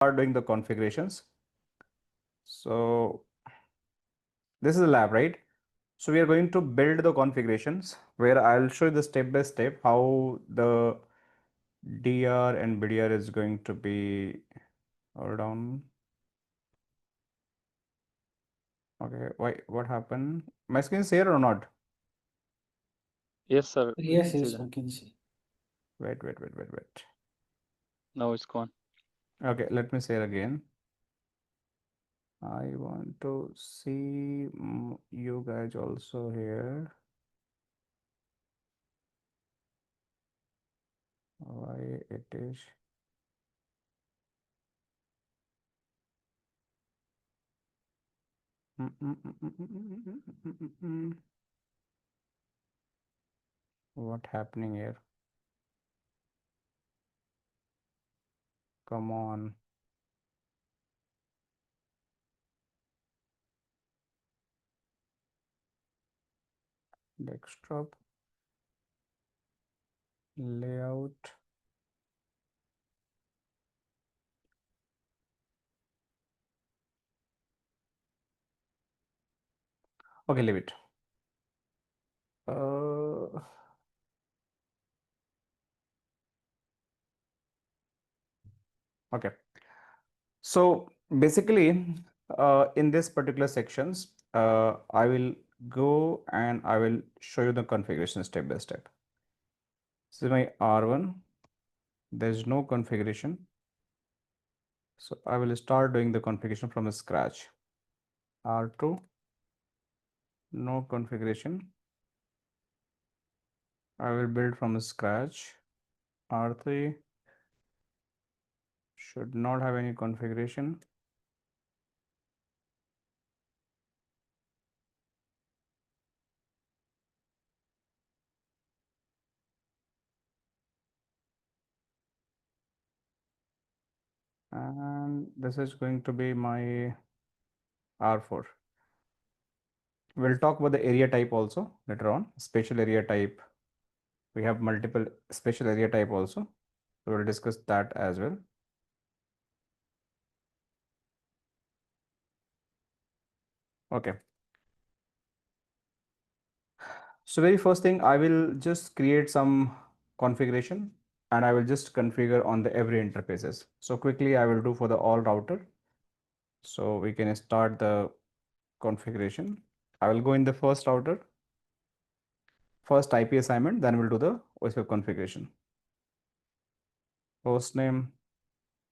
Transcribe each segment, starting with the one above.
start doing the configurations. So this is the lab, right? So we are going to build the configurations where I'll show you the step by step how the DR and BDR is going to be. Hold on. Okay, why? What happened? My screen is here or not? Yes, sir. We Yes, can see yes, that. we can see. Wait. Now it's gone. Okay, let me say it again. I want to see you guys also here. Why it is? What happening here? Come on. Desktop layout. Okay, leave it. Okay. So basically, in this particular sections, I will go and I will show you the configuration step by step. This is my R1. There's no configuration. So I will start doing the configuration from scratch. R2, no configuration. I will build from scratch. R3 should not have any configuration. And this is going to be my R4. We'll talk about the area type also later on. Spatial area type. We have multiple spatial area type also. So we'll discuss that as well. Okay. So very first thing, I will just create some configuration and I will just configure on the every interfaces. So quickly I will do for the all router. So we can start the configuration. I will go in the first router, first IP assignment, then we'll do the OSPF configuration. Host name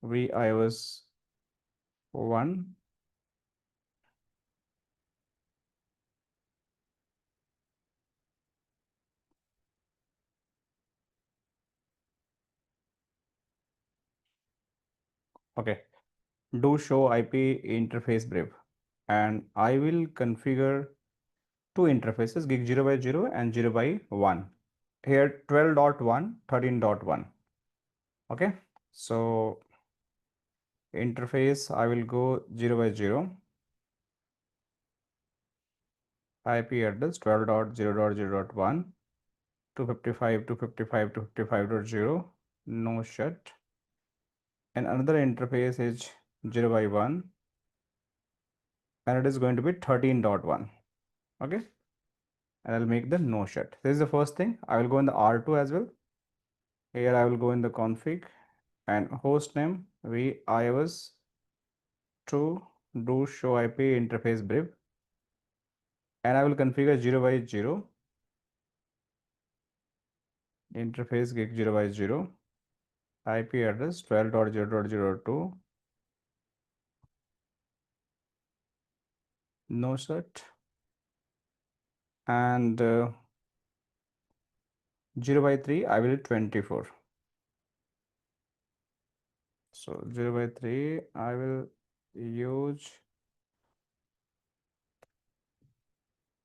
VIOS 1. Okay. Do show IP interface brief, and I will configure two interfaces, gig 0 by 0 and 0 by 1. Here 12.1, 13.1. Okay, so interface I will go 0 by 0. IP address 12.0.0.1, 255, 255, 255.0, no shut. And another interface is 0 by 1, and it is going to be 13.1. Okay, and I'll make the no shut. This is the first thing. I will go in the R2 as well. Here I will go in the config and host name VIOS to do show IP interface brief, and I will configure 0 by 0 interface gig 0 by 0, IP address 12.0.0.2, no shut, and 0 by 3 I will 24. So 0 by 3 I will use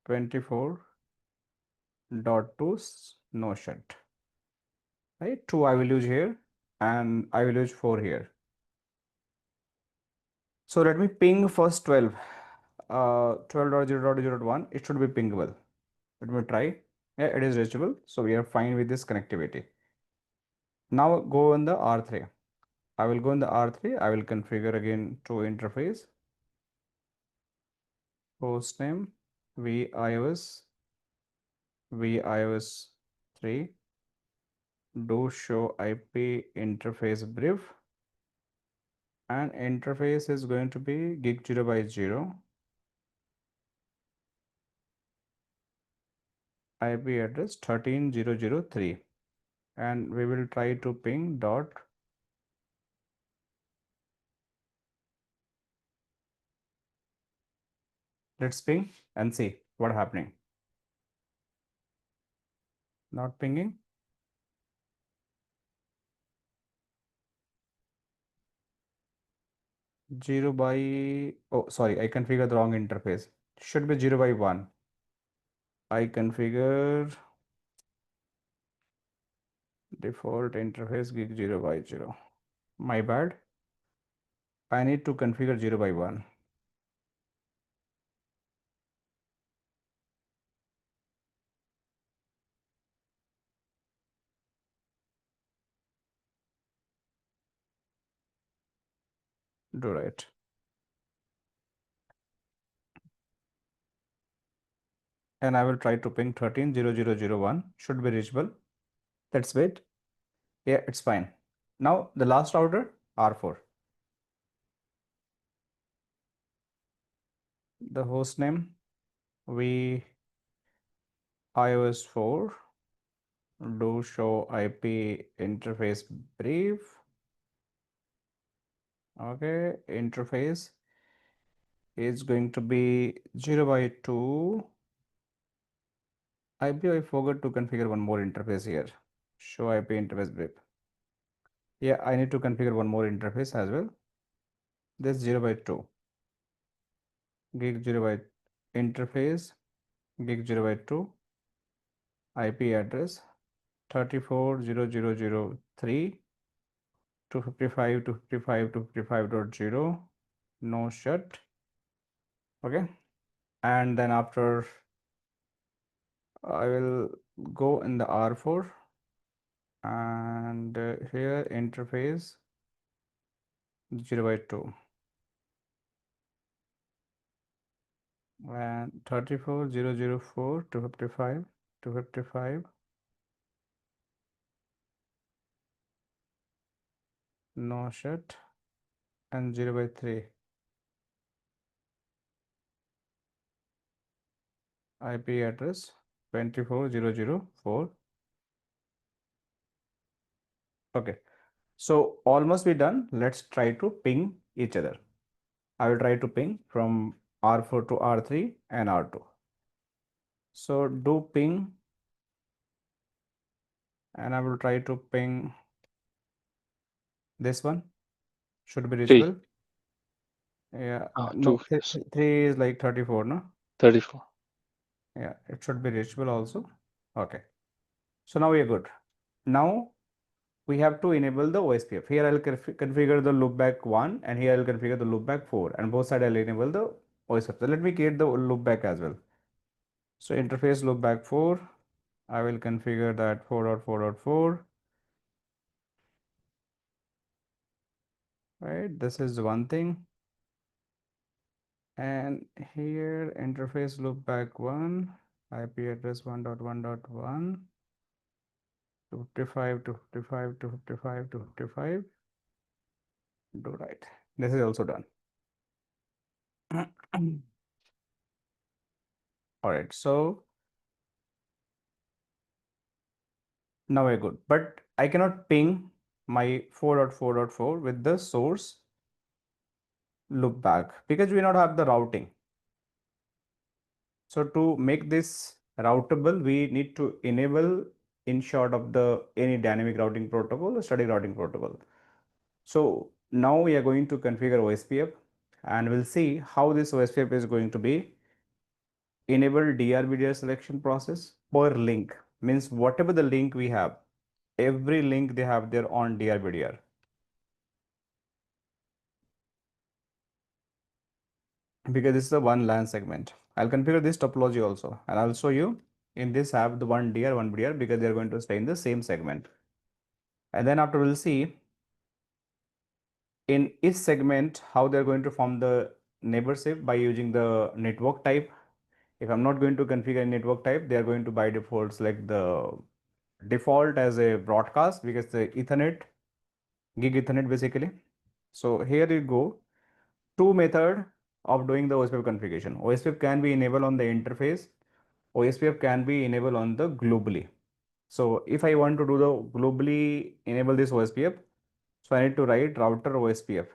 24.2 no shut. Right, 2 I will use here and I will use 4 here. So let me ping first 12. 12.0.0.1, it should be pingable. Let me try. Yeah, it is reachable. So we are fine with this connectivity. Now go on the R3. I will go in the R3. I will configure again two interface. Hostname vios 3. Do show IP interface brief. And interface is going to be gig 0 by 0. IP address 13003. And we will try to ping dot. Let's ping and see what happening. Not pinging. 0 by, oh sorry, I configured the wrong interface. Should be 0 by 1. I configure default interface gig 0 by 0. My bad. I need to configure 0 by 1. Do right. And I will try to ping 13.0.0.0.1. Should be reachable. Let's wait. Yeah, it's fine. Now the last router, R4. The host name, we iOS 4. Do show IP interface brief. Okay, interface is going to be 0 by 2. I believe I forgot to configure one more interface here. Show IP interface brief. Yeah, I need to configure one more interface as well. This 0 by 2. Gig 0 by interface, gig 0 by 2. IP address 34.0.0.0.3 255 255 255.0. No shut. Okay. And then after I will go in the R4 and here interface 0 by 2 and 34.0.0.4 255 255. No shut and 0 by 3. IP address 24.0.0.4. Okay, so almost be done. Let's try to ping each other. I will try to ping from R4 to R3 and R2. So do ping and I will try to ping this one. Should be 3. reachable. Yeah, no, 2. 3 is like 34, no? 34. Yeah, it should be reachable also. Okay, so now we are good. Now we have to enable the OSPF. Here I'll configure the loopback 1 and here I'll configure the loopback 4 and both sides I'll enable the OSPF. So let me create the loopback as well. So interface loopback 4, I will configure that 4.4.4. Right, this is one thing. And here interface loopback 1, IP address 1.1.1, 255, 255, 255, 255. Do right. This is also done. All right, so now we're good, but I cannot ping my 4.4.4 with the source loopback because we not have the routing. So to make this routable, we need to enable in short of the any dynamic routing protocol or static routing protocol. So now we are going to configure OSPF and we'll see how this OSPF is going to be enable DR-BDR selection process per link. Means whatever the link we have, every link they have their own DR-BDR. Because this is a one LAN segment. I'll configure this topology also and I'll show you in this have the one DR, one BDR because they're going to stay in the same segment. And then after we'll see in each segment, how they're going to form the neighborship by using the network type. If I'm not going to configure a network type, they are going to by default select the default as a broadcast because the Ethernet, gig Ethernet basically. So here you go, two method of doing the OSPF configuration. OSPF can be enabled on the interface. OSPF can be enabled on the globally. So if I want to do the globally enable this OSPF, so I need to write router OSPF.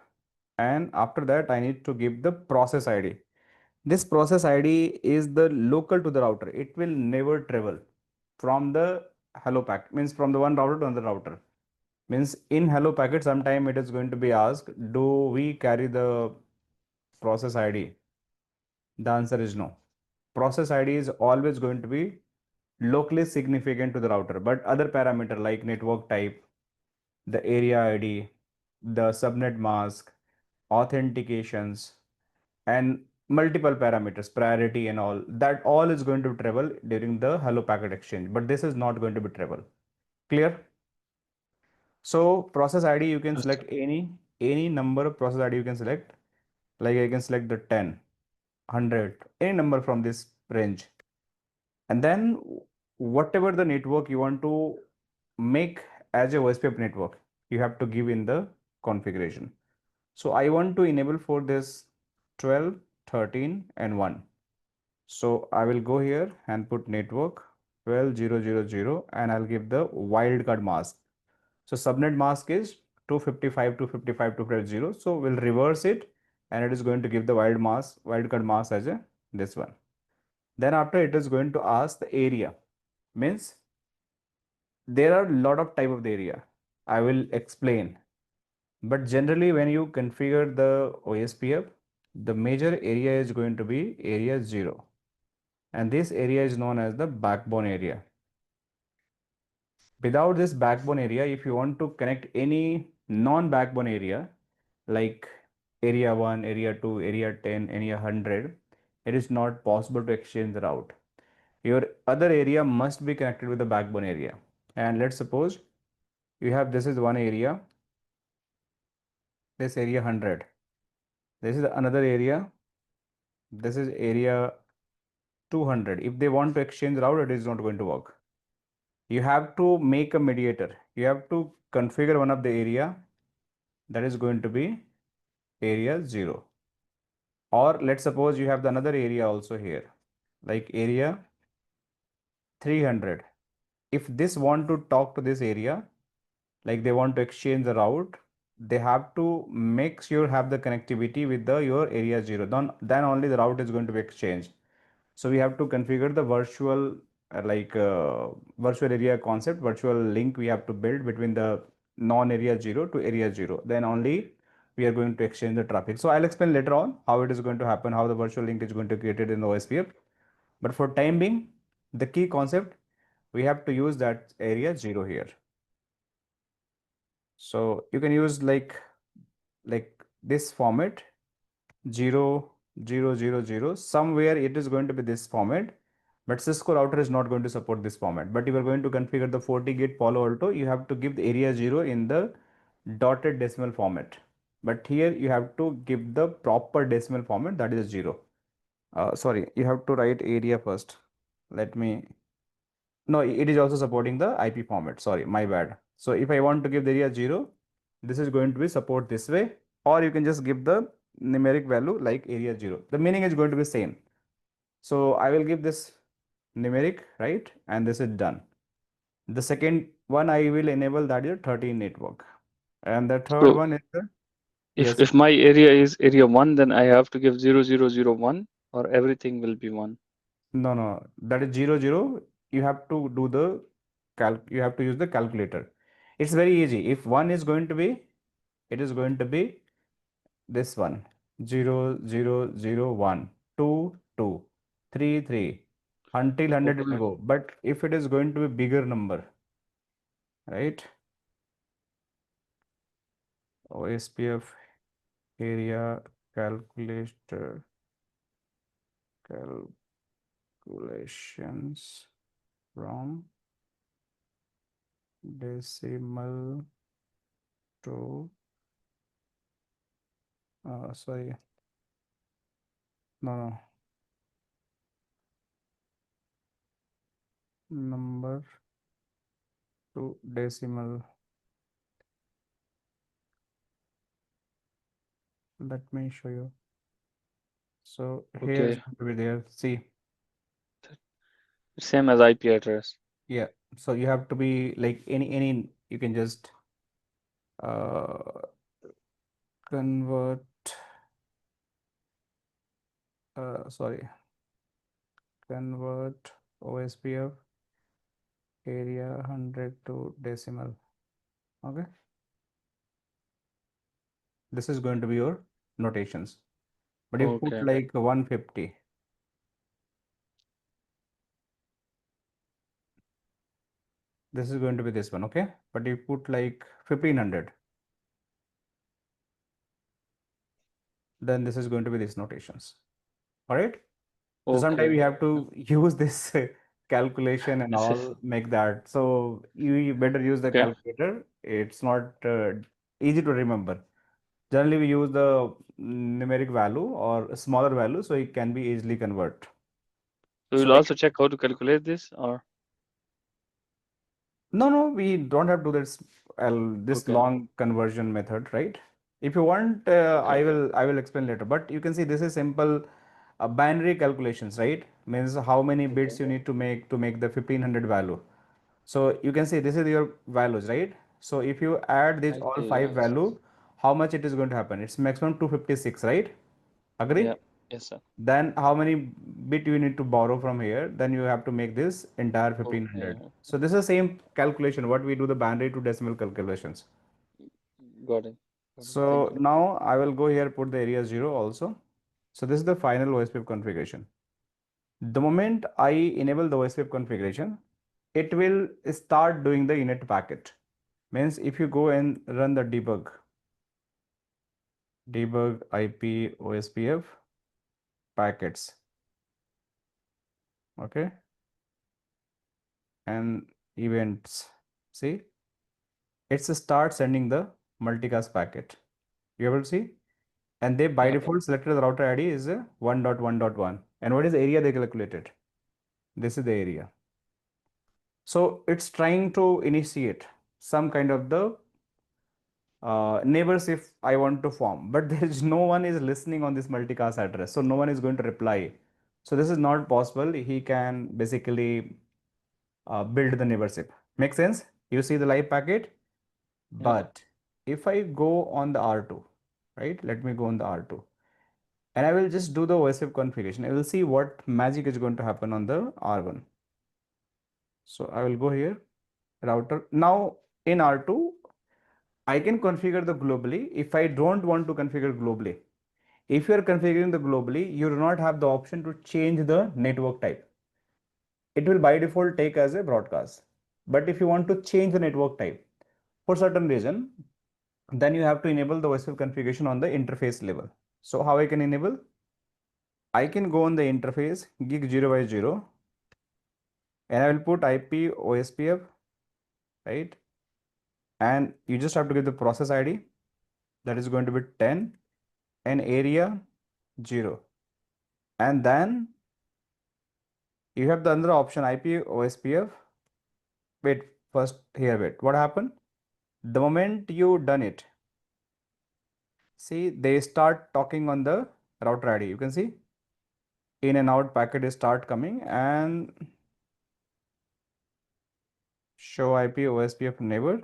And after that, I need to give the process ID. This process ID is the local to the router. It will never travel from the hello packet, means from the one router to another router. Means in hello packet, sometime it is going to be asked, do we carry the process ID? The answer is no. Process ID is always going to be locally significant to the router, but other parameter like network type, the area ID, the subnet mask, authentications, and multiple parameters, priority and all, that all is going to travel during the hello packet exchange, but this is not going to be travel. Clear? So process ID, you can Yes, select any number of process ID you can select. Like I can select the 10, 100, any number from this range. And then whatever the network you want to make as a OSPF network, you have to give in the configuration. So I want to enable for this 12, 13, and 1. So I will go here and put network 12.0.0.0 and I'll give the wildcard mask. So subnet mask is 255, 255, 250. So we'll reverse it and it is going to give the wildcard mask as a this one. Then after it is going to ask the area. Means there are a lot of type of the area. I will explain. But generally when you configure the OSPF, the major area is going to be area 0. And this area is known as the backbone area. Without this backbone area, if you want to connect any non-backbone area like area 1, area 2, area 10, area 100, it is not possible to exchange the route. Your other area must be connected with the backbone area. And let's suppose you have this is one area, this area 100. This is another area, this is area 200. If they want to exchange the route, it is not going to work. You have to make a mediator. You have to configure one of the area that is going to be area 0. Or let's suppose you have the another area also here, like area 300. If this want to talk to this area, like they want to exchange the route, they have to make sure have the connectivity with the your area 0. Then only the route is going to be exchanged. So we have to configure the virtual virtual area concept, virtual link we have to build between the non-area 0 to area 0. Then only we are going to exchange the traffic. So I'll explain later on how it is going to happen, how the virtual link is going to be created in the OSPF. But for time being, the key concept, we have to use that area 0 here. So you can use like this format 0, 0, 0, 0. Somewhere it is going to be this format, but Cisco router is not going to support this format. But if you are going to configure the 40 gate Palo Alto, you have to give the area 0 in the dotted decimal format. But here you have to give the proper decimal format, that is 0. Sorry, you have to write area first. Let me, no, it is also supporting the IP format. Sorry, my bad. So if I want to give the area 0, this is going to be support this way, or you can just give the numeric value like area 0. The meaning is going to be same. So I will give this numeric, right? And this is done. The second one I will enable, that is 13 network. And the third So one is the, if yes, if my area is area 1, then I have to give 0001 or everything will be 1. no, that is 0, 0. You have to do the you have to use the calculator. It's very easy. If one is going to be, it is going to be this one 0, 0, 0, 1, 2, 2, 3, 3 until 100 will Okay. go. But if it is going to be bigger number, right? OSPF area calculator calculations from decimal to Sorry, no, number to decimal. Let me show you. So here it's Okay. going to be there. See, Same as IP address. yeah. So you have to be like any you can just uh convert sorry, convert OSPF area 100 to decimal. Okay, this is going to be your notations. But if you put Okay. like 150, this is going to be this one. Okay, but if you put like 1500, then this is going to be these notations. All right. So sometimes Okay. you have to use this calculation and This is all, make that. So you better use the okay. calculator. It's not easy to remember. Generally, we use the numeric value or a smaller value, so it can be easily convert. So So you'll also check how to calculate this, or no, we don't have to do this okay. long conversion method, right? If you want, Okay. I will explain later. But you can see this is simple binary calculations, right? Means how many Okay. bits you need to make the 1500 value. So you can see this is your values, right? So if you add these all IP five address. value, how much it is going to happen? It's maximum 256, right? Agree? Yeah. Yes, sir. Then how many bit you need to borrow from here? Then you have to make this entire Okay. 1500. Okay. So this is the same calculation what we do the binary to decimal calculations. Got it. Got it. Thank So you. now I will go here, put the area 0 also. So this is the final OSPF configuration. The moment I enable the OSPF configuration, it will start doing the init packet. Means if you go and run the debug IP OSPF packets, okay, and events, see, it's start sending the multicast packet. You able to see? And they by Yeah. default selected the router ID is 1.1.1. And what is the area they calculated? This is the area. So it's trying to initiate some kind of the neighbors if I want to form, but there is no one is listening on this multicast address, so no one is going to reply. So this is not possible. He can basically build the neighborship. Make sense? You see the live packet, Yeah. but if I go on the R2, right? Let me go on the R2 and I will just do the OSF configuration. I will see what magic is going to happen on the R1. So I will go here, router. Now in R2, I can configure the globally if I don't want to configure globally. If you are configuring the globally, you do not have the option to change the network type. It will by default take as a broadcast. But if you want to change the network type for certain reason, then you have to enable the OSPF configuration on the interface level. So how I can enable? I can go on the interface gig 0 by 0 and I will put IP OSPF, right? And you just have to give the process ID that is going to be 10 and area 0. And then you have the other option IP OSPF. Wait, first here, wait. What happened? The moment you done it, see, they start talking on the router ID. You can see in and out packet is start coming and show IP OSPF neighbor.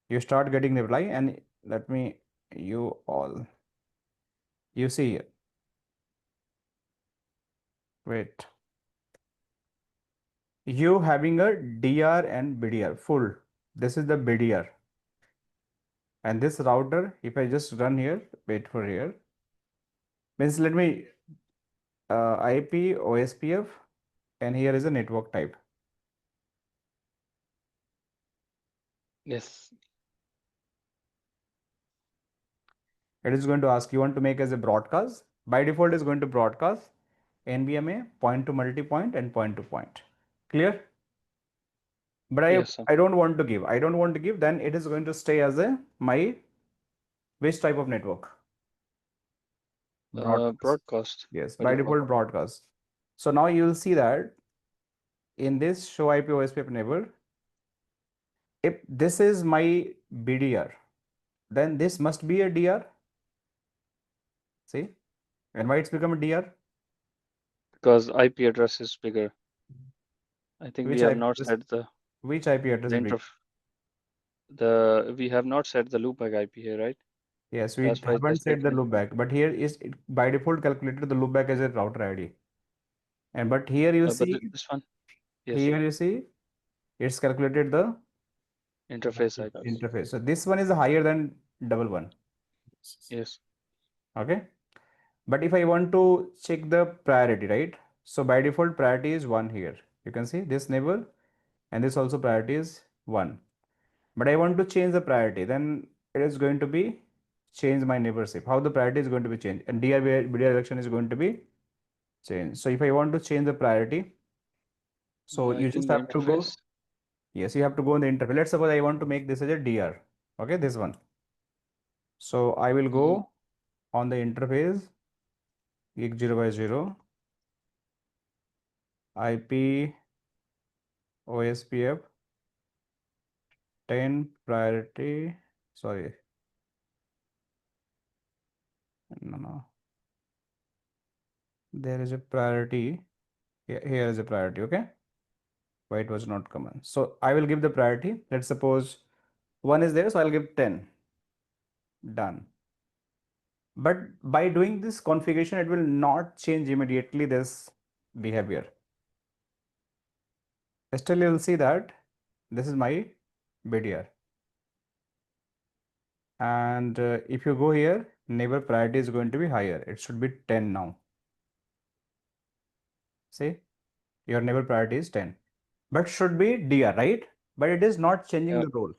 You start getting reply and let me, you all, you see, wait, you having a DR and BDR full. This is the BDR. And this router, if I just run here, wait for here, means let me IP OSPF and here is a network type. Yes. It is going to ask you want to make as a broadcast. By default is going to broadcast NBMA point to multi-point and point to point. Clear? But Yes, sir. I don't want to give. I don't want to give. Then it is going to stay as a my which type of network? Broadcast. Broadcast. Yes, By by default. default broadcast. So now you will see that in this show IP OSPF neighbor, if this is my BDR, then this must be a DR. See, and why it's become a DR? Because IP address is bigger. I think we Which have IP not address? set the Which IP address the is big? we have not set the loopback IP here, right? Yes, we That's why haven't that's set the taken. loopback, but here is it by default calculated the loopback as a router ID. And but here you But see, this one, yes, here you see, it's calculated the interface IP. interface. So this one is higher than double one. Yes. Okay. But if I want to check the priority, right? So by default priority is 1 here. You can see this neighbor and this also priority is 1. But I want to change the priority, then it is going to be change my neighborship. How the priority is going to be changed, and BDR election is going to be changed. So if I want to change the priority, so I you just think the have to go. interface. Yes, you have to go in the interface. Let's suppose I want to make this as a DR. Okay, this one. So I will Mhm. go on the interface gig 0 by 0 IP OSPF 10 priority. Sorry, no. There is a priority. Here is a priority. Okay. Why it was not common. So I will give the priority. Let's suppose 1 is there, so I'll give 10. Done. But by doing this configuration, it will not change immediately this behavior. Still, you will see that this is my BDR. And if you go here, neighbor priority is going to be higher. It should be 10 now. See, your neighbor priority is 10. But should be DR, right? But it is not changing Yeah. the role.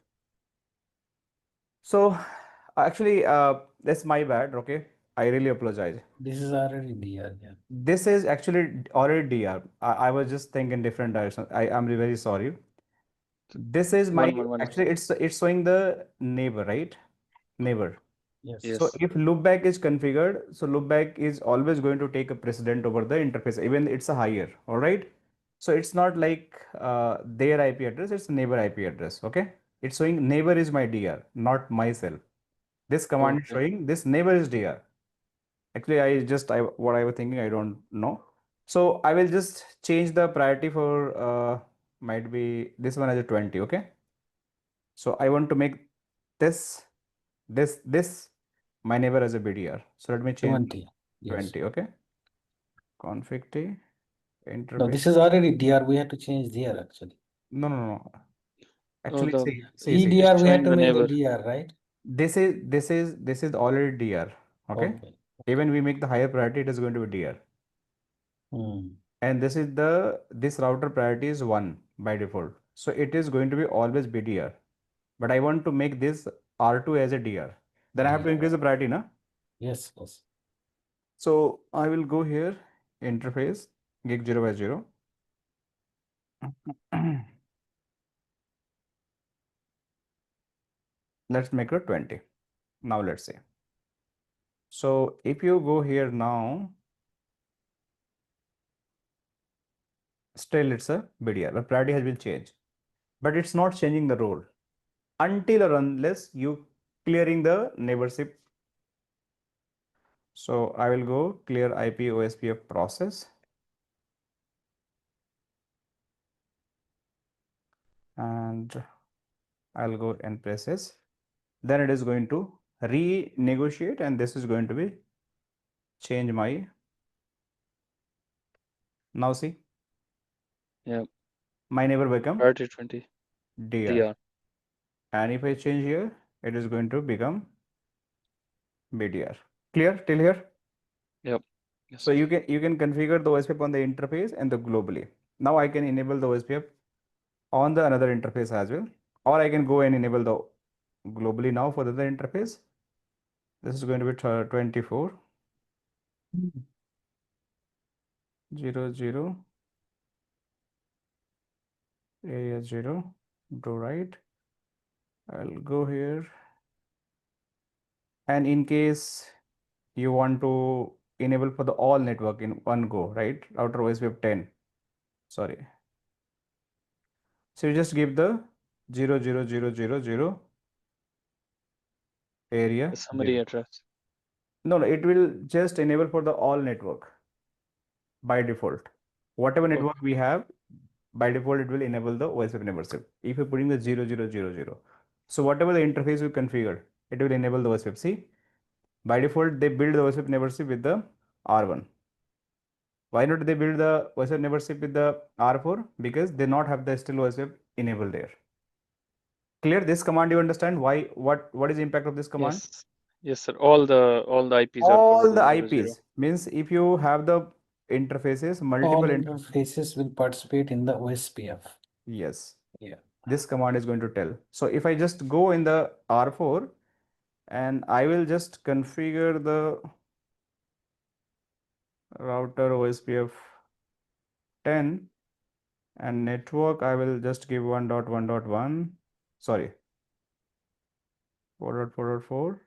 So actually, that's my bad. Okay. I really apologize. This is already DR, yeah. This is actually already DR. I was just thinking different direction. I am very sorry. This is my One. actually it's showing the neighbor, right? Neighbor. Yes. So Yes. if loopback is configured, so loopback is always going to take a precedent over the interface, even it's a higher, all right? So it's not like their IP address, it's neighbor IP address, okay? It's showing neighbor is my DR, not myself. This command is Okay. showing this neighbor is DR. Actually, what I was thinking, I don't know. So I will just change the priority for might be this one as a 20, okay? So I want to make this this my neighbor as a BDR. So let me change 20. Yes. 20, okay? Config T No, interface. this is already DR. We had to change DR actually. No. Oh, Actually, the see. it's EDR, we had showing to the make the neighbor. DR, right? This is already DR, okay? Okay. Even we make the higher priority, it is going to be DR. Hmm. And this router priority is 1 by default. So it is going to be always BDR. But I want to make this R2 as a DR. Then I have to Yeah. increase the priority, na? Yes, yes. So I will go here, interface, gig 0 by 0. Let's make it 20. Now let's see. So if you go here now, still it's a BDR. The priority has been changed, but it's not changing the role until or unless you clearing the neighborship. So I will go clear IP OSPF process and I'll go and press S. Then it is going to renegotiate and this is going to be change my. Now see, Yeah. my neighbor become Priority 20. DR. DR. And if I change here, it is going to become BDR. Clear till here? Yep. Yes. So you can configure the OSPF on the interface and the globally. Now I can enable the OSPF on the another interface as well, or I can go and enable the globally now for the other interface. This is going to be 24 00 area 0. Do right. I'll go here. And in case you want to enable for the all network in one go, right? Router OSPF 10. Sorry. So you just give the 00000 area. The summary address. No, it will just enable for the all network by default. Whatever network we have, by default, it will enable the OSPF membership. If you're putting the 0000. So whatever the interface you configure, it will enable the OSPF. See, by default, they build the OSPF membership with the R1. Why not they build the OSPF membership with the R4? Because they not have the still OSPF enabled there. Clear? This command you understand why? What is the impact of this command? Yes. Yes, sir. All the IPs are All covered the in 00. IPs means if you have the interfaces, multiple All interfaces will participate in the OSPF. Yes. Yeah. This command is going to tell. So if I just go in the R4 and I will just configure the router OSPF 10 and network, I will just give 1.1.1, sorry, 4.4.4,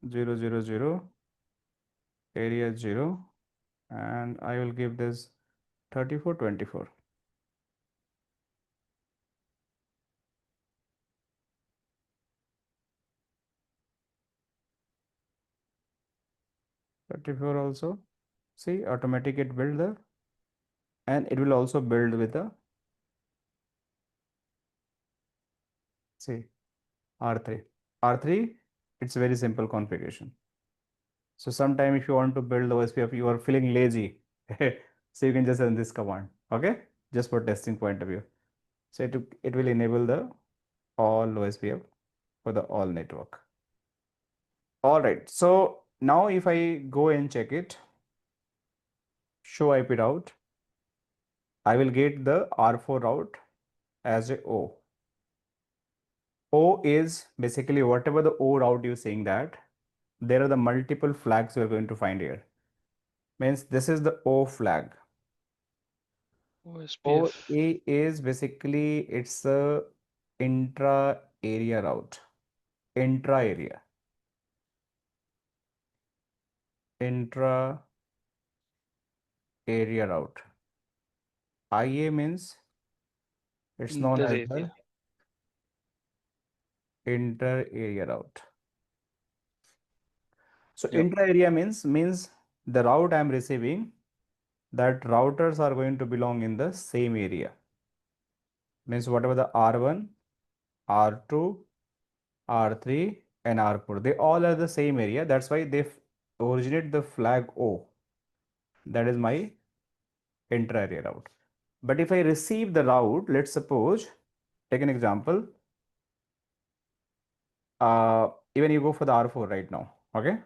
000, area 0, and I will give this 3424. Also, see, automatic it build the, and it will also build with the, see, R3. R3, it's very simple configuration. So sometime if you want to build the OSPF, you are feeling lazy, so you can just run this command, okay? Just for testing point of view. So it will enable the all OSPF for the all network. All right, so now if I go and check it, show IP route, I will get the R4 route as a O. O is basically whatever the O route you're saying that, there are the multiple flags you're going to find here. Means this is the O flag. OSPF. OA is basically it's a intra area route. Intra area route. IA means it's known as the inter area route. So Yep. intra area means the route I'm receiving, that routers are going to belong in the same area. Means whatever the R1, R2, R3 and R4, they all are the same area. That's why they originate the flag O. That is my intra-area route. But if I receive the route, let's suppose, take an example, even you go for the R4 right now, okay?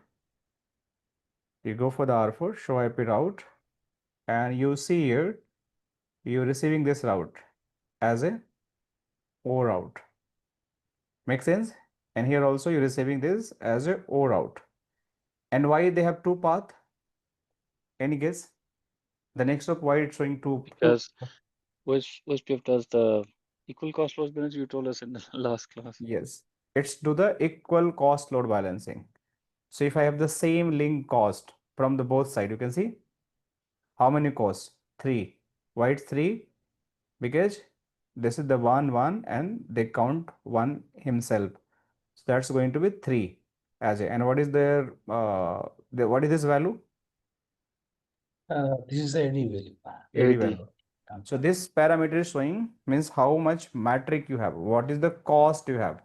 You go for the R4, show IP route, and you see here, you're receiving this route as a O route. Make sense? And here also you're receiving this as a O route. And why they have two path? Any guess? The next up, why it's showing two? Because OSPF does the equal cost load balance you told us in the last class. Yes, it's do the equal cost load balancing. So if I have the same link cost from the both side, you can see how many costs? 3. Why it's 3? Because this is the 1 and they count 1 himself. So that's going to be 3 as a, and what is their what is this value? This is the AD value. AD value. So this parameter is showing means how much metric you have. What is the cost you have?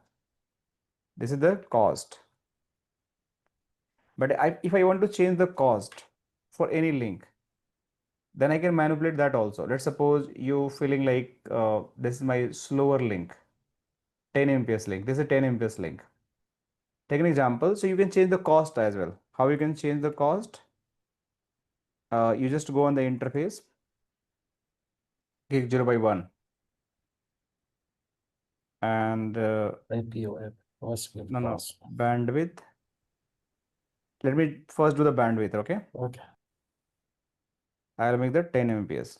This is the cost. But if I want to change the cost for any link, then I can manipulate that also. Let's suppose you feeling like this is my slower link, 10 Mbps link. This is a 10 Mbps link. Take an example. So you can change the cost as well. How you can change the cost? You just go on the interface, click 0/1, and IPO OSPF no cost. bandwidth. Let me first do the bandwidth. Okay. Okay. I'll make that 10 Mbps.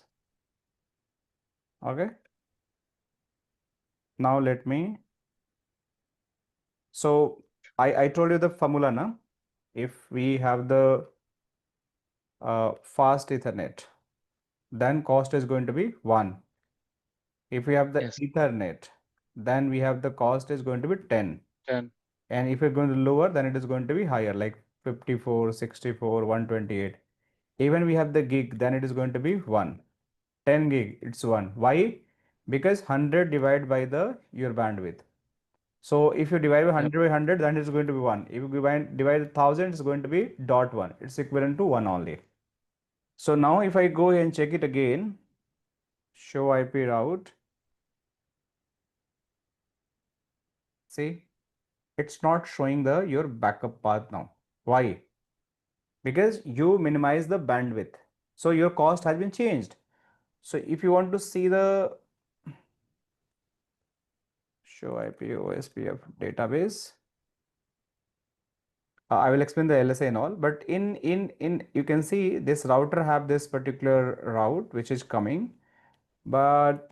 Okay. Now let me. So I told you the formula now. If we have the fast Ethernet, then cost is going to be 1. If we have the Yes. Ethernet, then we have the cost is going to be 10. 10. And if you're going to lower, then it is going to be higher, like 54, 64, 128. Even we have the gig, then it is going to be 1. 10 gig, it's 1. Why? Because 100 divided by your bandwidth. So if you divide by 100 by 100, then it's going to be 1. If you divide 1000, it's going to be dot 1. It's equivalent to 1 only. So now if I go and check it again, show IP route, see, it's not showing your backup path now. Why? Because you minimize the bandwidth. So your cost has been changed. So if you want to see the show IP OSPF database, I will explain the LSA and all, but in you can see this router have this particular route which is coming, but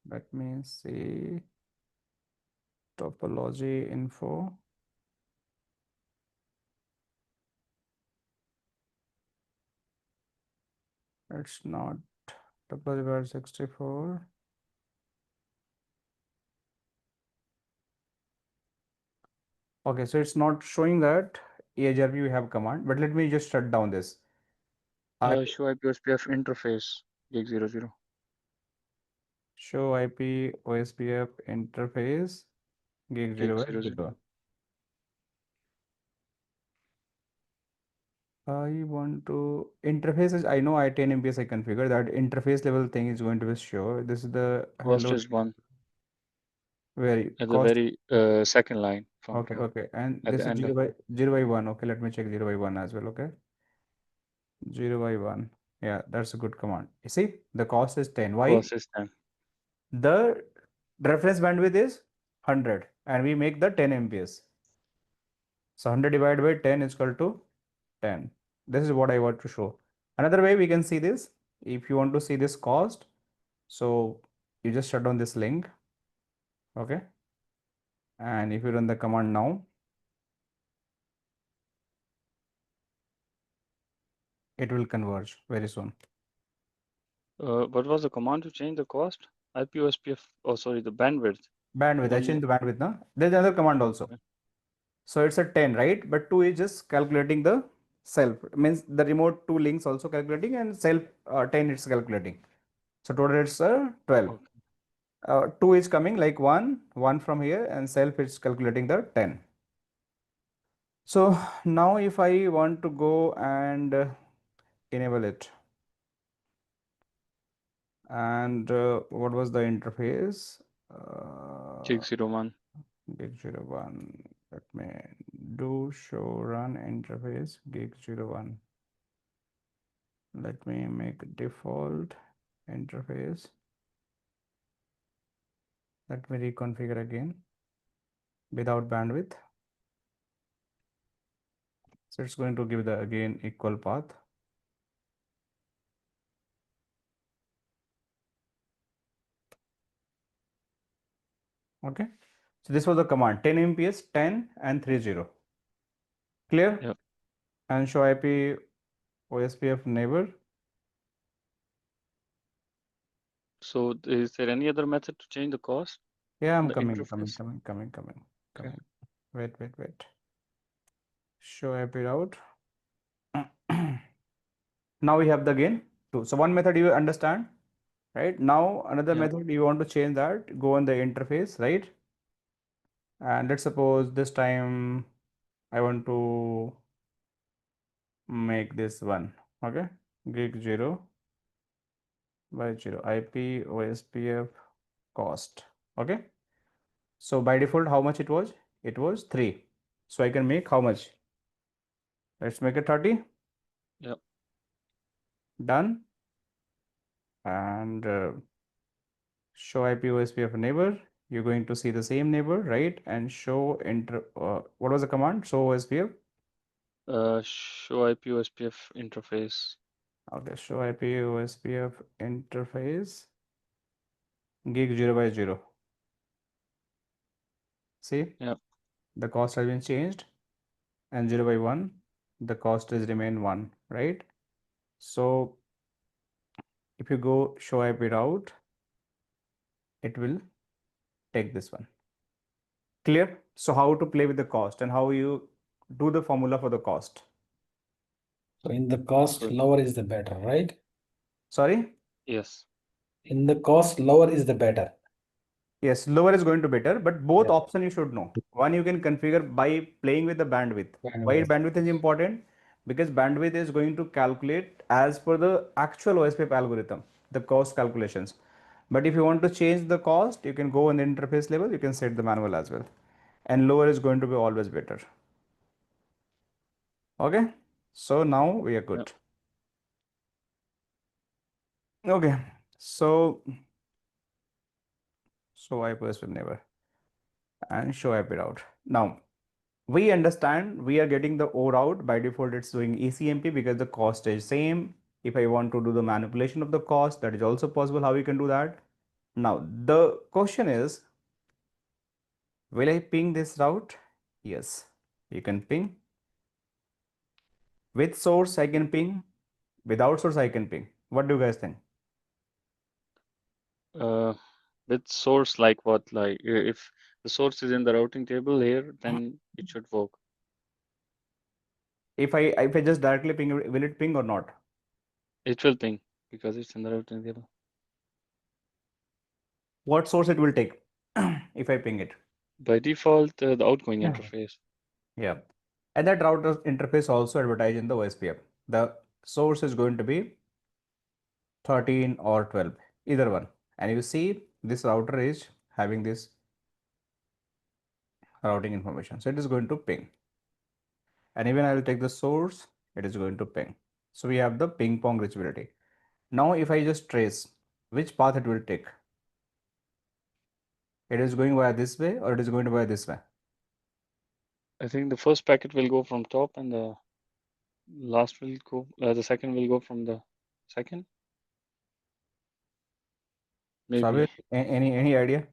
let me see topology info. It's not topology bar 64. Okay, so it's not showing that EHRP we have command, but let me just shut down this. Show IP OSPF interface gig 00. Show IP OSPF interface gig Gig 0 00. I want to interfaces. I know I 10 MBS I configure that interface level thing is going to be sure. This is the Cost hello is 1 very at the cost. very second line from Okay, here okay, and at this the is end of 0 by 1. Okay, let me check 0 by 1 as well. Okay, 0 by 1. Yeah, that's a good command. You see, the cost is 10. Why? cost is 10. The reference bandwidth is 100, and we make the 10 MBS. So 100 divided by 10 is equal to 10. This is what I want to show. Another way we can see this, if you want to see this cost, so you just shut down this link, okay? And if you run the command now, it will converge very soon. What was the command to change the cost? IP OSPF, oh sorry, the bandwidth. Bandwidth, I One changed the bandwidth now. There's another command also. Okay. So it's a 10, right? But 2 is just calculating the self. It means the remote 2 links also calculating and self 10 it's calculating. So total it's 12. Okay. 2 is coming like 1 from here, and self is calculating the 10. So now if I want to go and enable it, and what was the interface? Gig 01. Gig 01. Let me do show run interface gig 01. Let me make default interface. Let me reconfigure again without bandwidth. So it's going to give the again equal path. Okay. So this was the command 10 MPS 10 and 30. Clear? Yep. And show IP OSPF neighbor. So is there any other method to change the cost? Yeah, I'm The coming. Okay. Wait. Show IP route. Now we have the gain 2. So one method you understand, right? Now another Yeah. method you want to change that, go on the interface, right? And let's suppose this time I want to make this one, okay? Gig 0 by 0 IP OSPF cost, okay? So by default, how much it was? It was 3. So I can make how much? Let's make it 30. Yep. Done. And show IP OSPF neighbor. You're going to see the same neighbor, right? And show what was the command? Show OSPF. Show IP OSPF interface. Okay, show IP OSPF interface gig 0 by 0. See? Yep. the cost has been changed, and 0 by 1, the cost is remain 1, right? So if you go show IP route, it will take this one. Clear? So how to play with the cost and how you do the formula for the cost. So in the cost, Good. lower is the better, right? Sorry? Yes. In the cost, lower is the better. Yes, lower is going to better, but both Yeah. option you should know. One you can configure by playing with the bandwidth. Why Bandwidth. bandwidth is important? Because bandwidth is going to calculate as per the actual OSPF algorithm, the cost calculations. But if you want to change the cost, you can go on the interface level, you can set the manual as well. And lower is going to be always better. Okay, so now we are good. Okay, so I first will never and show IP route. Now we understand we are getting the O route by default. It's doing ECMP because the cost is same. If I want to do the manipulation of the cost, that is also possible. How we can do that? Now the question is, will I ping this route? Yes, you can ping. With source I can ping. Without source I can ping. What do you guys think? With source like what? Like if the source is in the routing table here, then it should work. If I just directly ping, will it ping or not? It will ping because it's in the routing table. What source it will take if I ping it? By default, the outgoing Yeah. interface. Yeah. And that router interface also advertised in the OSPF. The source is going to be 13 or 12, either one. And you see this router is having this routing information. So it is going to ping. And even I will take the source, it is going to ping. So we have the ping pong reachability. Now if I just trace which path it will take, it is going via this way or it is going to via this way. I think the first packet will go from top and the last will go, the second will go from the second. Maybe. Sabir, any idea?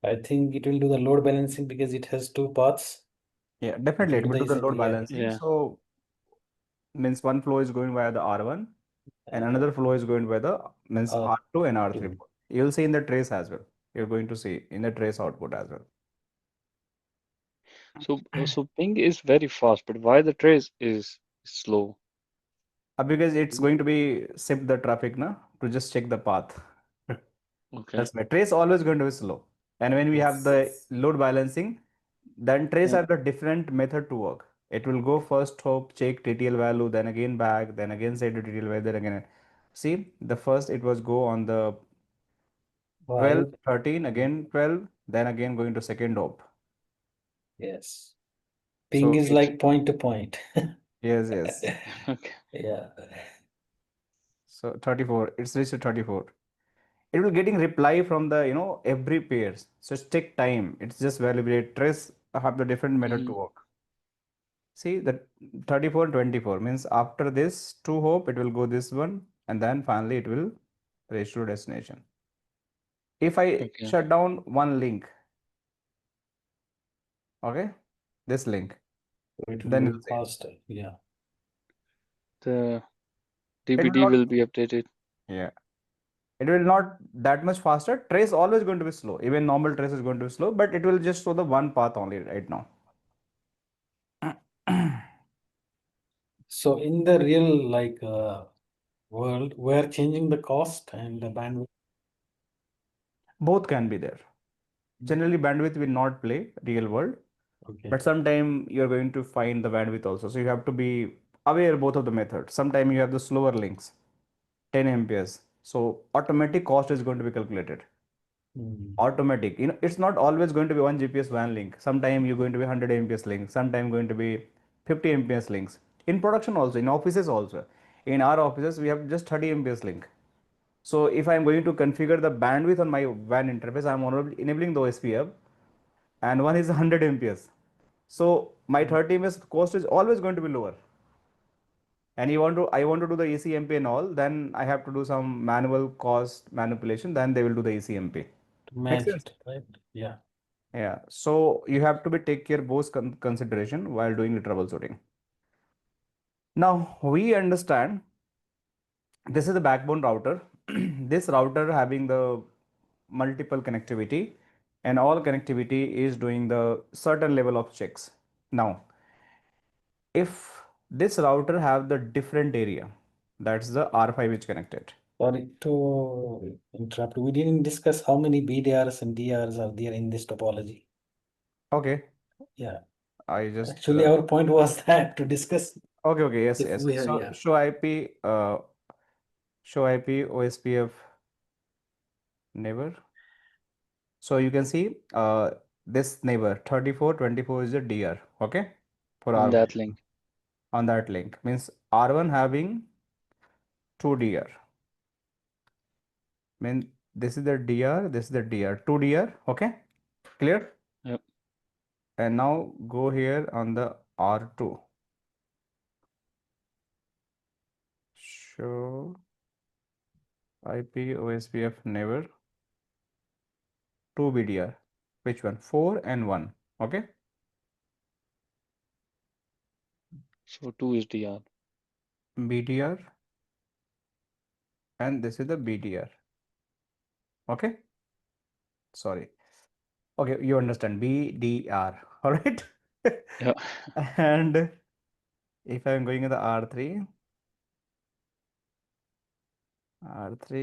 I think it will do the load balancing because it has two paths. Yeah, definitely it will do the load Yeah. balancing. Yeah. So means one flow is going via the R1 and another flow is going via the means R2 and R3. R2. You'll see in the trace as well. You're going to see in the trace output as well. So ping is very fast, but why the trace is slow? Because it's going to be sip the traffic na, to just check the path. Okay. That's why trace always going to be slow. And when we have the load balancing, then trace Yeah. have the different method to work. It will go first hop, check TTL value, then again back, then again say the TTL value, then again. See, the first it was go on the 12, 13, again 12, then again going to second hop. Yes. Ping So is like point to point. yes. Okay. Yeah. So 34, it's reached to 34. It will getting reply from the every pairs. So it's take time. It's just validate trace have the different method to work. See that 34 and 24 means after this two hop it will go this one and then finally it will reach to destination. If I Okay. shut down one link, okay, this link, It will then be you'll see faster. Yeah. The it will DBD not. will be updated. Yeah, it will not that much faster. Trace always going to be slow. Even normal trace is going to be slow, but it will just show the one path only right now. So in the real world, we're changing the cost and the bandwidth. Both can be there. Generally, bandwidth will not play real world, Okay. but sometime you're going to find the bandwidth also. So you have to be aware both of the methods. Sometime you have the slower links, 10 amperes. So automatic cost is going to be calculated. Automatic. It's not always going to be 1 GPS WAN link. Sometime you're going to be 100 MPS link. Sometime going to be 50 MPS links. In production also, in offices also. In our offices, we have just 30 MPS link. So if I'm going to configure the bandwidth on my WAN interface, I'm enabling the OSPF and one is 100 MPS. So my 30 MPS cost is always going to be lower. And I want to do the ECMP and all, then I have to do some manual cost manipulation, then they will do the ECMP. Makes sense? Matched, right? Yeah. Yeah. So you have to be take care both consideration while doing the troubleshooting. Now we understand this is the backbone router. This router having the multiple connectivity, and all connectivity is doing the certain level of checks. Now, if this router have the different area, that's the R5 which connected. Sorry to interrupt. We didn't discuss how many BDRs and DRs are there in this topology. Okay, Yeah. I just Actually, our point was that to discuss okay, yes, if yes. we have, So yeah. show IP OSPF neighbor. So you can see this neighbor 3424 is the DR, okay, for On R1 that link. on that link means R1 having 2 DR. Mean this is the DR, this is the DR, 2 DR, okay, clear? Yep. And now go here on the R2. Show IP OSPF neighbor 2 BDR. Which one? 4 and 1. Okay. So 2 is DR. BDR and this is the BDR. Okay. Sorry. Okay, you understand BDR. All right. Yeah. And if I'm going to the R3,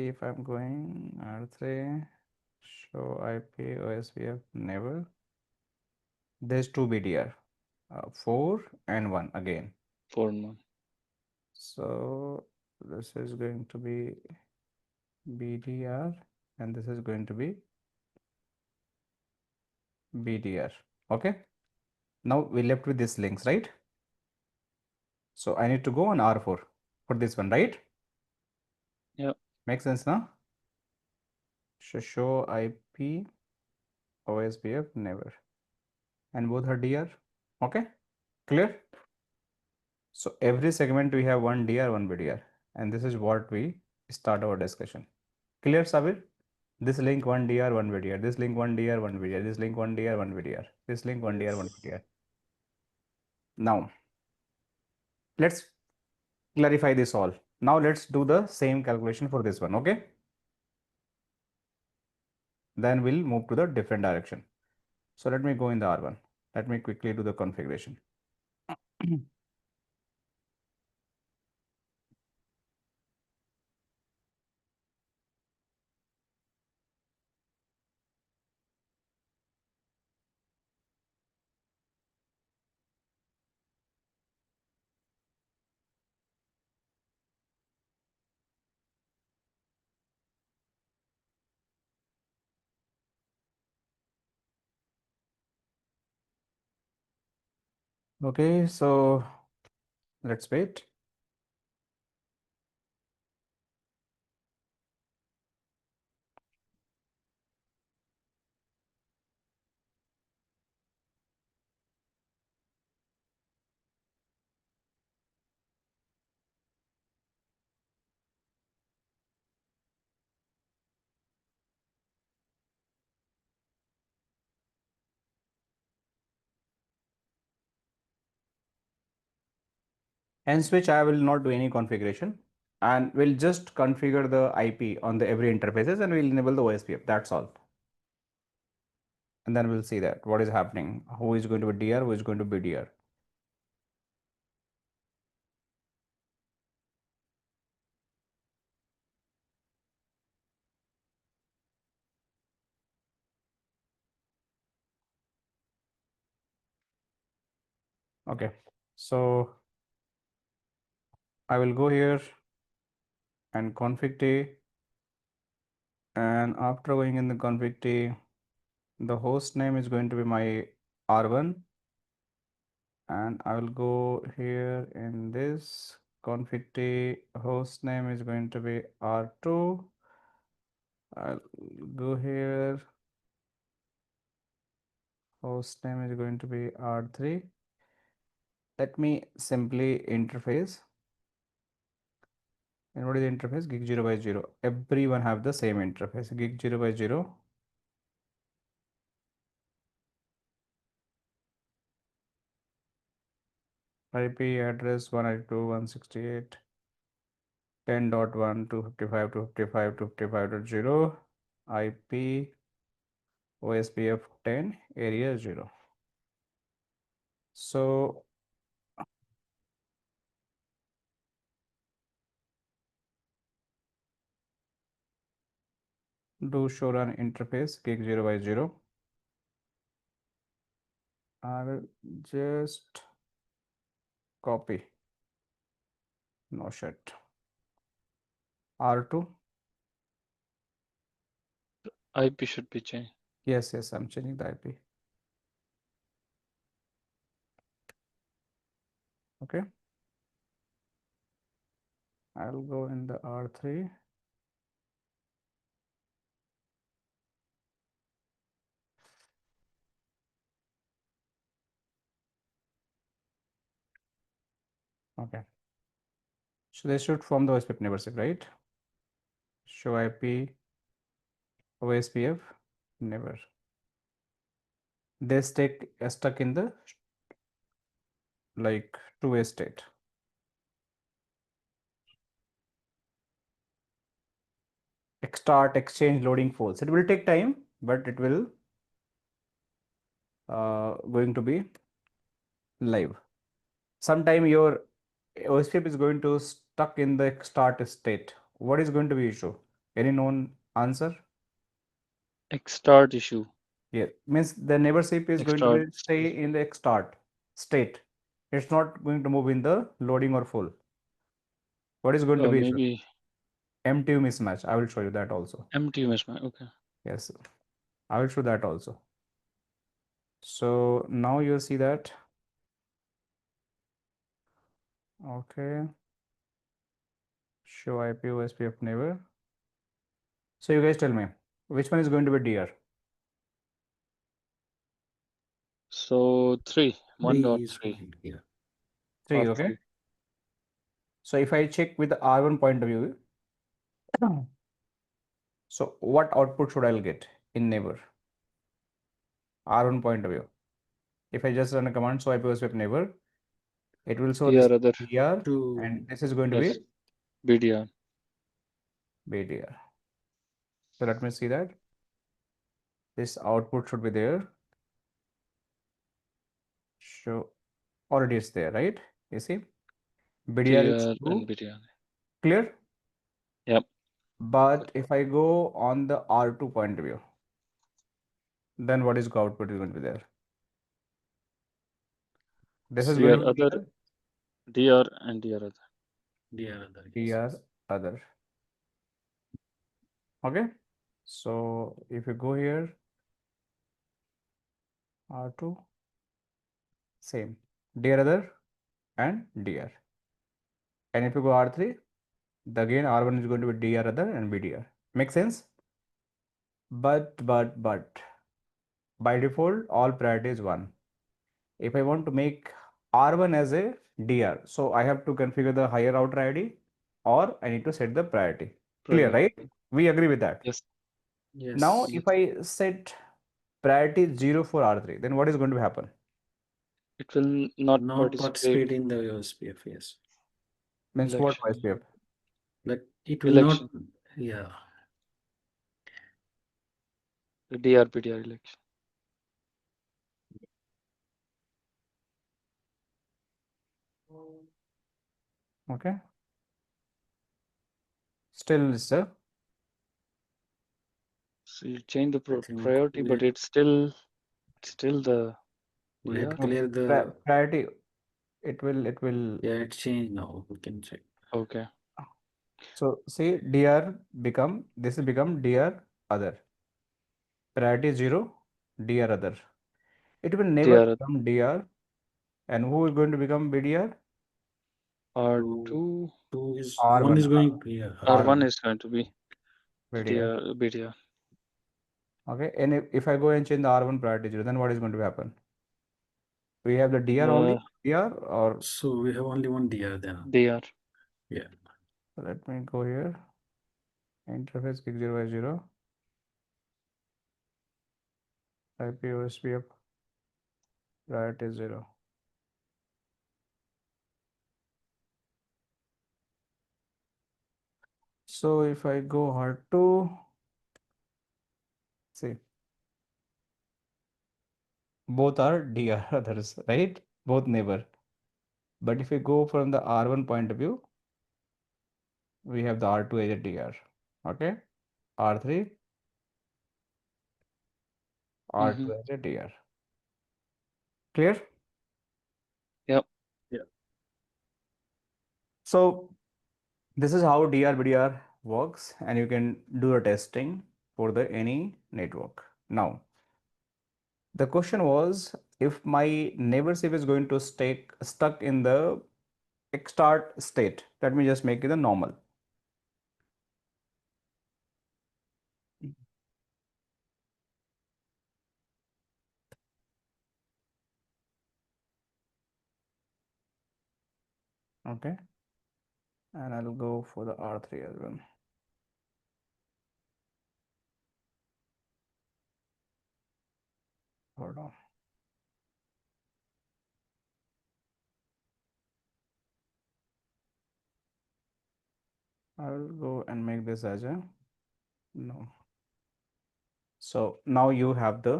if I'm going R3, show IP OSPF neighbor, there's 2 BDR, 4 and 1 again. 4 and 1. So this is going to be BDR and this is going to be BDR. Okay. Now we left with these links, right? So I need to go on R4 for this one, right? Yeah. Makes sense now? Show IP OSPF neighbor and both are DR. Okay, clear? So every segment we have one DR, one BDR, and this is what we start our discussion. Clear, Sabir? This link 1 DR, 1 BDR, this link 1 DR, 1 BDR, this link 1 DR, 1 BDR, this link 1 DR, 1 BDR. Now, let's clarify this all. Now let's do the same calculation for this one, okay? Then we'll move to the different direction. So let me go in the R1. Let me quickly do the configuration. Okay, so let's wait. And switch, I will not do any configuration and we'll just configure the IP on the every interfaces and we'll enable the OSPF. That's all. And then we'll see that what is happening, who is going to be DR, who is going to be DR. Okay, so I will go here and config T, and after going in the config T, the host name is going to be my R1, and I will go here in this config T, host name is going to be R2. I'll go here, host name is going to be R3. Let me simply interface. And what is the interface? Gig 0 by 0. Everyone have the same interface. Gig 0 by 0. IP address 192.168 10.1 255 255 255.0 IP OSPF 10 area 0. So do show run interface gig 0 by 0. I will just copy, no shit. R2, IP should be changed. yes, I'm changing the IP. Okay, I'll go in the R3. Okay, so they should form the OSPF neighborship, right? Show IP OSPF neighbor. They stuck in the like two-way state. Start exchange loading false. It will take time, but it will going to be live. Sometime your OSPF is going to stuck in the start state. What is going to be issue? Any known answer? Xstart issue. Yeah, means the neighborship is going to be Xstart. stay in the start state. It's not going to move in the loading or full. What is going to be issue? Maybe MTU mismatch. I will show you that also. MTU mismatch. Okay. Yes, I will show that also. So now you see that. Okay. Show IP OSPF neighbor. So you guys tell me which one is going to be DR? So 3, 1.3. 3, okay. R3. So if I check with the R1 point of view, so what output should I get in neighbor? R1 point of view. If I just run a command, so IP OSPF neighbor, it will show this DR other. DR and this is going to Yes. be BDR. BDR. So let me see that. This output should be there. So already it's there, right? You see, BDR is DR true. and BDR. Clear? Yep. But if I go on the R2 point of view, then what is the output is going to be there? This is going DR to be other. DR and DR other. DR other. Okay. So if you go here, R2, same, DR other and DR. And if you go R3, again R1 is going to be DR other and BDR. Make sense? But by default, all priority is 1. If I want to make R1 as a DR, so I have to configure the higher router ID or I need to set the priority. Clear, right? We agree with that. Yes. Now, if I set priority 0 for R3, then what is going to happen? It will not participate in the OSPF, yes. Means what election. OSPF? Like it will Election. not, yeah. The DR BDR election. Okay. Still, sir. So you change the think priority, but it's still the we have DR. to clear the, Priority, it will, yeah, it's changed now. We can check. Okay. so see DR become, this will become DR other. Priority 0, DR other. It will never DR become DR. And who is going to become BDR? R2 Two is, R1. one is going, yeah. R1 is going to be BDR. BDR. Okay. And if I go and change the R1 priority 0, then what is going to happen? We have the DR only, DR or So we have only one DR then. DR. Yeah. let me go here. Interface gig 0 by 0. IP OSPF priority 0. So if I go R2, see, both are DR others, right? Both neighbor. But if we go from the R1 point of view, we have the R2 as a DR. Okay. R3, R2 as a DR. Clear? Yep. Yeah. So this is how DR-BDR works, and you can do the testing for the any network. Now, the question was, if my neighborship is going to stay stuck in the start state, let me just make it the normal. Okay. And I'll go for the R3 as well. Hold on. I'll go and make this as a no. So now you have the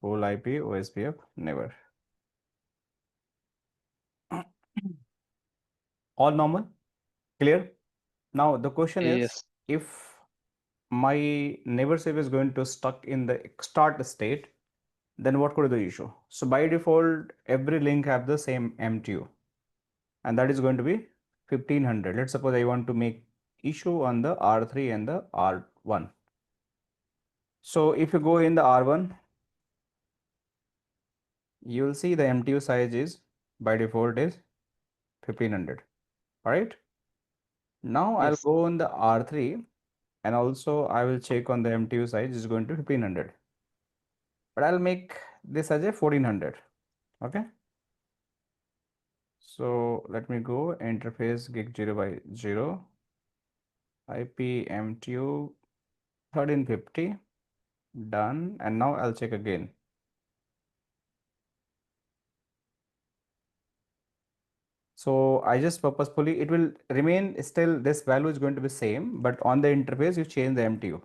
whole IP OSPF neighbor. All normal? Clear? Now the question is, Yes. if my neighborship is going to stuck in the start state, then what could be the issue? So by default, every link have the same MTU, and that is going to be 1500. Let's suppose I want to make issue on the R3 and the R1. So if you go in the R1, you will see the MTU size is by default is 1500. All right. Now I'll Yes. go on the R3, and also I will check on the MTU size is going to 1500. But I'll make this as a 1400. Okay. So let me go interface gig 0 by 0 IP MTU 1350, done. And now I'll check again. So I just purposefully, it will remain still, this value is going to be same, but on the interface you change the MTU.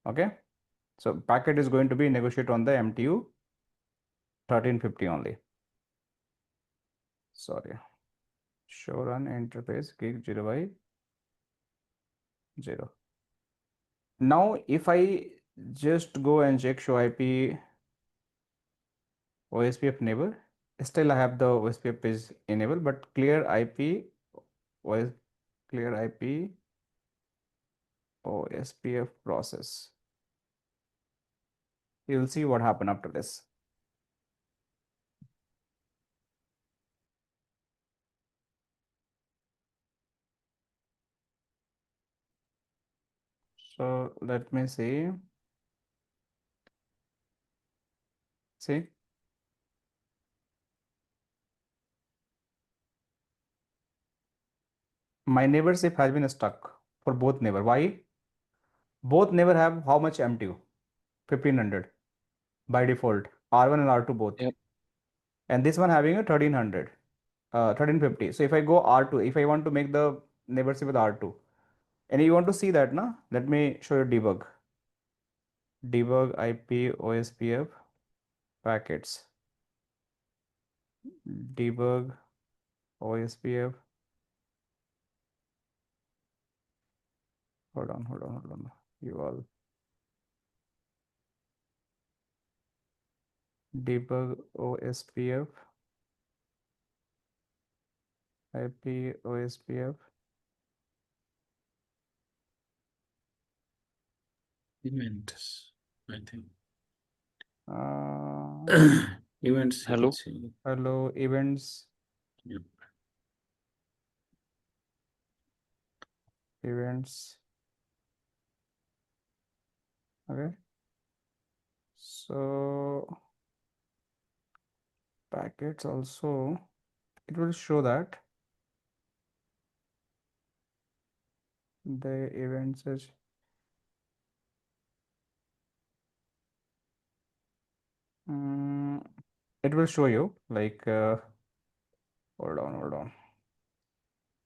Okay. So packet is going to be negotiate on the MTU 1350 only. Sorry. Show run interface gig 0 by 0. Now if I just go and check show IP OSPF neighbor, still I have the OSPF is enabled, but clear IP was clear IP OSPF process. You will see what happened after this. So let me see. See, my neighborship has been stuck for both neighbor. Why? Both neighbor have how much MTU? 1500 by default. R1 and R2 both. Yep. And this one having a 1300, 1350. So if I go R2, if I want to make the neighborship with R2, and you want to see that, na? Let me show you debug. Debug IP OSPF packets. Debug OSPF. Hold on. You all. Debug OSPF. IP OSPF. Events, I think. Uh, Events. You Hello. can see. hello, events. Yep. Events. Okay. So packets also, it will show that the events is it will show you like hold on.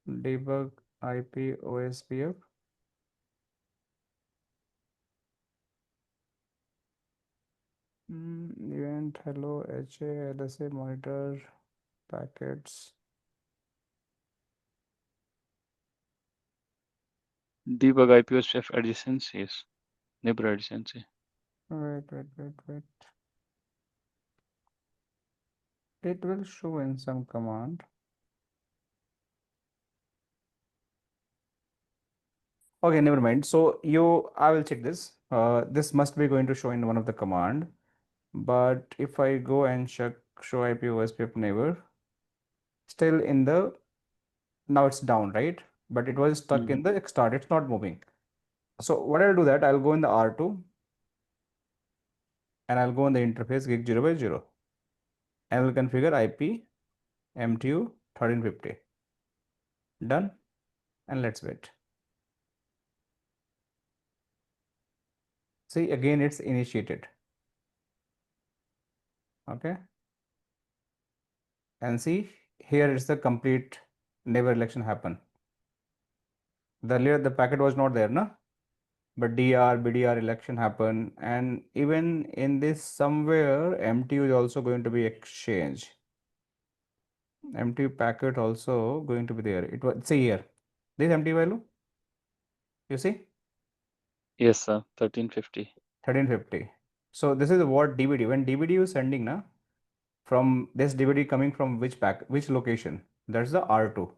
Debug IP OSPF comment. Hello, HA, LSA, monitor, packets. Debug IP OSPF adjacency, yes. Neighbor adjacency. Wait. It will show in some command. Okay, never mind. So I will check this. This must be going to show in one of the command. But if I go and check show IP OSPF neighbor, still in the, now it's down, right? But it was stuck in the start, it's not moving. So what I'll do that, I'll go in the R2 and I'll go in the interface gig 0 by 0 and will configure IP MTU 1350. Done. And let's wait. See, again, it's initiated. Okay. And see, here is the complete neighbor election happen. Earlier the packet was not there, no? But DR-BDR election happen, and even in this somewhere MTU is also going to be exchanged. MTU packet also going to be there. It was, see here, this MTU value, you see? Yes, sir. 1350. 1350. So this is what DVD. When DVD is sending, na, from this DVD coming from which which location? That's the R2.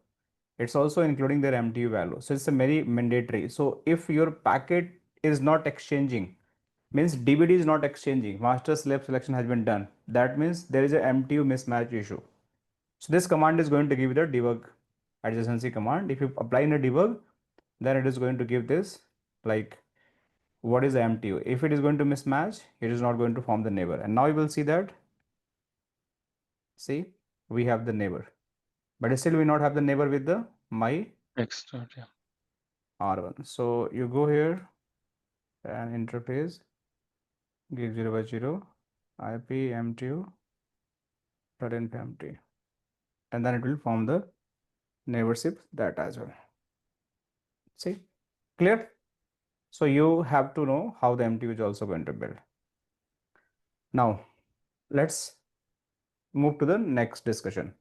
It's also including their MTU value. So it's a very mandatory. So if your packet is not exchanging, means DVD is not exchanging, master slave selection has been done. That means there is a MTU mismatch issue. So this command is going to give you the debug adjacency command. If you apply in a debug, then it is going to give this, like, what is the MTU. If it is going to mismatch, it is not going to form the neighbor. And now you will see that, see, we have the neighbor, but still we not have the neighbor with the my Extra, yeah. R1. So you go here and interface gig 0 by 0 IP MTU 1350, and then it will form the neighborship that as well. See, clear? So you have to know how the MTU is also going to build. Now let's move to the next discussion.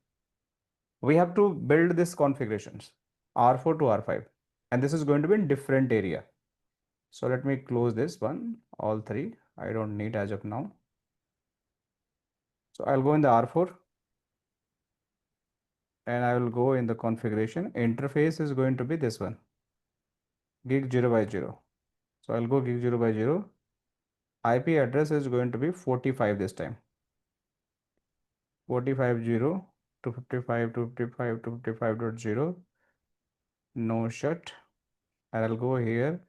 We have to build this configurations R4 to R5, and this is going to be in different area. So let me close this one, all three. I don't need as of now. So I'll go in the R4 and I will go in the configuration. Interface is going to be this one, gig 0 by 0. So I'll go gig 0 by 0. IP address is going to be 45 this time. 450 to 55 to 55 to 55.0. No shut. And I'll go here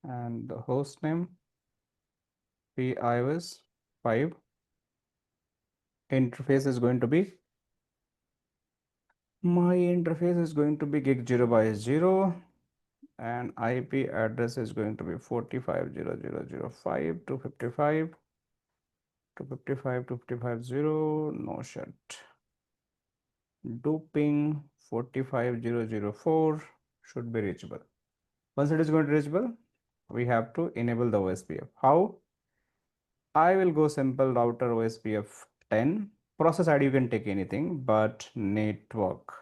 and the host name PIOS 5. Interface is going to be, my interface is going to be gig 0 by 0, and IP address is going to be 45.0.0.0.5 to 55 to 55 to 55.0. No shut. Do ping 45.0.0.4 should be reachable. Once it is going to reachable, we have to enable the OSPF. How? I will go simple router OSPF 10. Process ID you can take anything, but network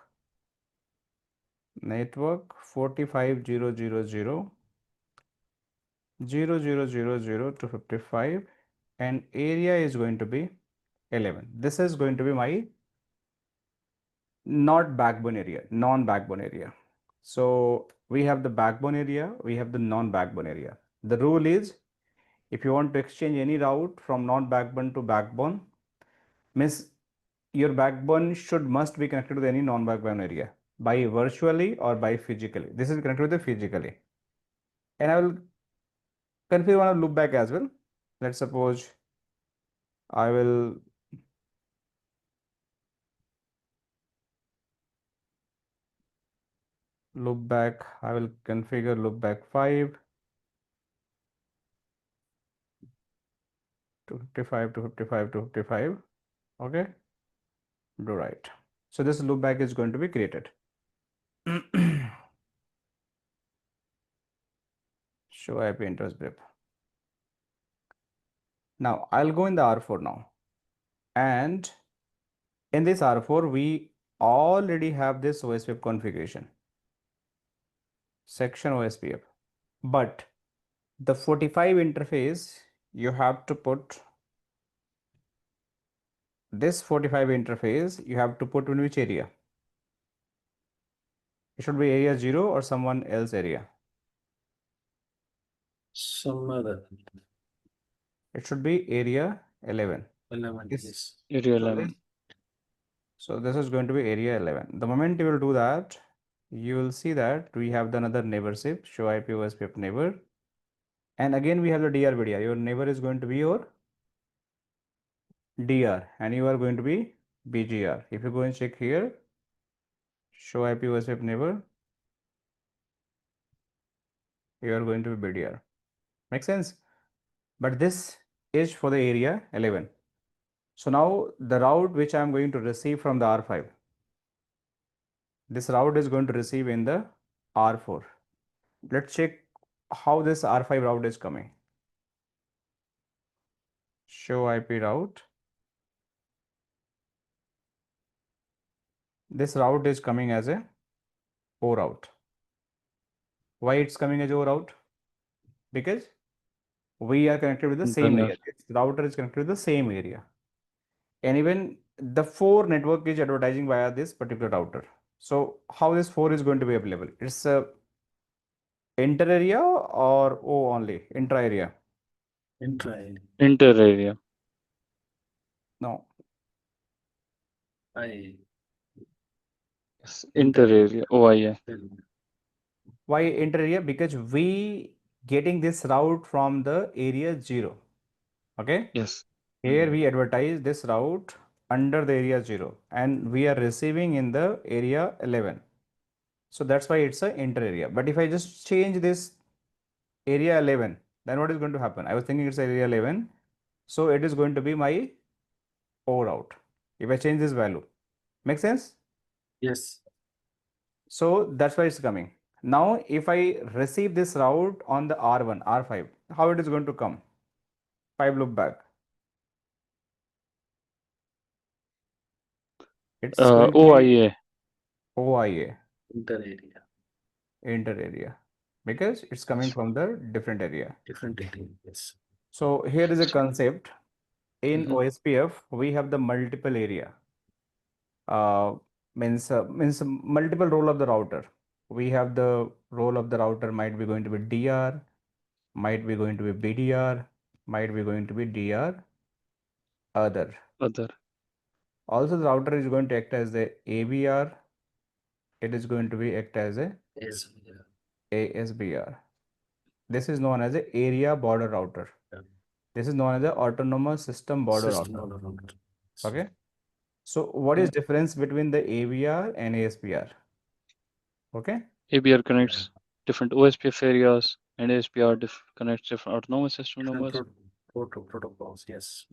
45.0.0.0.0.0 to 55, and area is going to be 11. This is going to be my not backbone area, non-backbone area. So we have the backbone area, we have the non-backbone area. The rule is, if you want to exchange any route from non-backbone to backbone, means your backbone must be connected to any non-backbone area by virtually or by physically. This is connected with the physically. And I will configure one loopback as well. Let's suppose I will loopback. I will configure loopback 5 to 55 to 55 to 55. Okay, do right. So this loopback is going to be created. Show IP interface grep. Now I'll go in the R4 now, and in this R4 we already have this OSPF configuration, section OSPF, but the 45 interface you have to put this 45 interface you have to put in which area? It should be area 0 or someone else area. Some other. It should be area 11. 11, Yes. yes. Area So 11. So this is going to be area 11. The moment you will do that, you will see that we have the another neighborship, show IP OSPF neighbor. And again, we have the DR-BDR. Your neighbor is going to be your DR and you are going to be BGR. If you go and check here, show IP OSPF neighbor, you are going to be BDR. Make sense? But this is for the area 11. So now the route which I am going to receive from the R5, this route is going to receive in the R4. Let's check how this R5 route is coming. Show IP route. This route is coming as a O route. Why it's coming as O route? Because we are connected with the same Internal. area. This router is connected with the same area. And even the 4 network is advertising via this particular router. So how this 4 is going to be available? It's a inter area or O only? Intra area? Intra. Inter area. No. Yes. Inter area. OIA. Why inter area? Because we getting this route from the area 0. Okay. Yes. Here we advertise this route under the area 0 and we are receiving in the area 11. So that's why it's a inter area. But if I just change this area 11, then what is going to happen? I was thinking it's area 11. So it is going to be my O route. If I change this value, make sense? Yes. So that's why it's coming. Now, if I receive this route on the R1, R5, how it is going to come? 5 loop back. It's going to be OIA. OIA. Inter area. Inter area, because it's coming from the different area. Different area, yes. So here is a concept. In Mhm. OSPF, we have the multiple area. Means multiple role of the router. We have the role of the router might be going to be DR, might be going to be BDR, might be going to be DR other. Other. Also, the router is going to act as the ABR. It is going to be act as a Yes. ASBR. This is known as a area border router. Yeah. This is known as the autonomous system border System router. border router. Okay. So what is difference between the ABR and ASBR? Okay. ABR connects different OSPF areas and ASPR connects different autonomous system numbers. Protocols, yes.